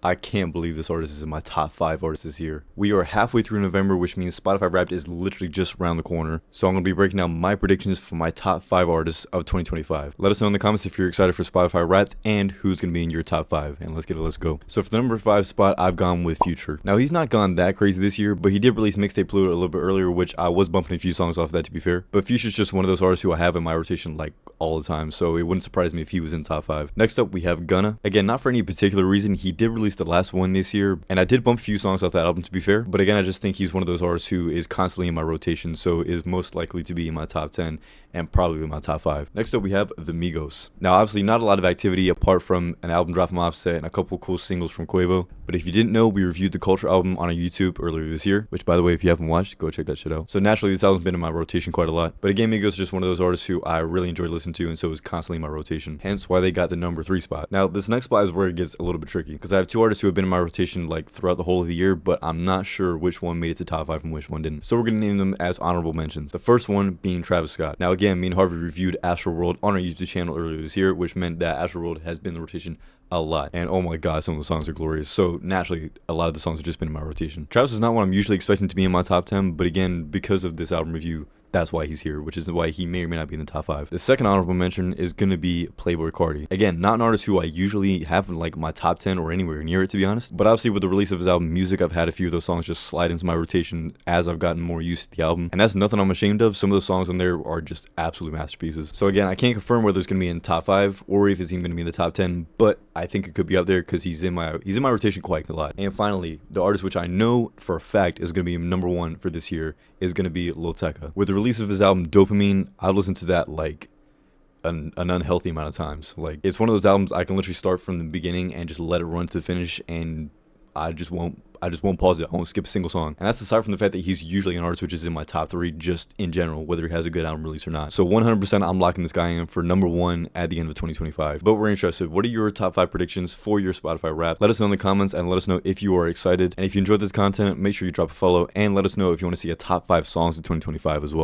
I can't believe this artist is in my top 5 artists this year. We are halfway through November, which means Spotify Wrapped is literally just around the corner. So I'm going to be breaking down my predictions for my top 5 artists of 2025. Let us know in the comments if you're excited for Spotify Wrapped and who's going to be in your top 5. And let's go. So for the number 5 spot, I've gone with Future. Now he's not gone that crazy this year, but he did release Mixtape Pluto a little bit earlier, which I was bumping a few songs off that, to be fair. But Future's just one of those artists who I have in my rotation like all the time, so it wouldn't surprise me if he was in top 5. Next up, we have Gunna. Again, not for any particular reason. He did release the last one this year, and I did bump a few songs off that album, to be fair. But again, I just think he's one of those artists who is constantly in my rotation, so is most likely to be in my top 10 and probably in my top 5. Next up, we have The Migos. Now, obviously, not a lot of activity apart from an album drop from Offset and a couple cool singles from Quavo. But if you didn't know, we reviewed the Culture album on our YouTube earlier this year, which, by the way, if you haven't watched, go check that shit out. So naturally, this album's been in my rotation quite a lot. But again, Migos is just one of those artists who I really enjoyed listening to, and so is constantly in my rotation. Hence why they got the number 3 spot. Now, this next spot is where it gets a little bit tricky, because I have 2 artists who have been in my rotation like throughout the whole of the year, but I'm not sure which one made it to top 5 and which one didn't. So we're going to name them as honorable mentions. The first one being Travis Scott. Now again, me and Harvey reviewed Astroworld on our YouTube channel earlier this year, which meant that Astroworld has been in the rotation a lot. And oh my god, some of the songs are glorious. So naturally, a lot of the songs have just been in my rotation. Travis is not what I'm usually expecting to be in my top 10, but again, because of this album review, that's why he's here, which is why he may or may not be in the top 5. The second honorable mention is going to be Playboi Carti. Again, not an artist who I usually have in like my top 10 or anywhere near it, to be honest. But obviously with the release of his album Music, I've had a few of those songs just slide into my rotation as I've gotten more used to the album. And that's nothing I'm ashamed of. Some of the songs on there are just absolute masterpieces. So again, I can't confirm whether it's going to be in top 5 or if it's even going to be in the top 10, but I think it could be up there because he's in my rotation quite a lot. And finally, the artist which I know for a fact is going to be number 1 for this year is going to be Lil Tecca. With the release of his album Dopamine, I've listened to that like an unhealthy amount of times. Like, it's one of those albums I can literally start from the beginning and just let it run to the finish, and I just won't pause it. I won't skip a single song. And that's aside from the fact that he's usually an artist which is in my top 3 just in general, whether he has a good album release or not. So 100% I'm locking this guy in for number 1 at the end of 2025. But we're interested. What are your top 5 predictions for your Spotify Wrapped? Let us know in the comments and let us know if you are excited. And if you enjoyed this content, make sure you drop a follow and let us know if you want to see a top 5 songs of 2025 as well.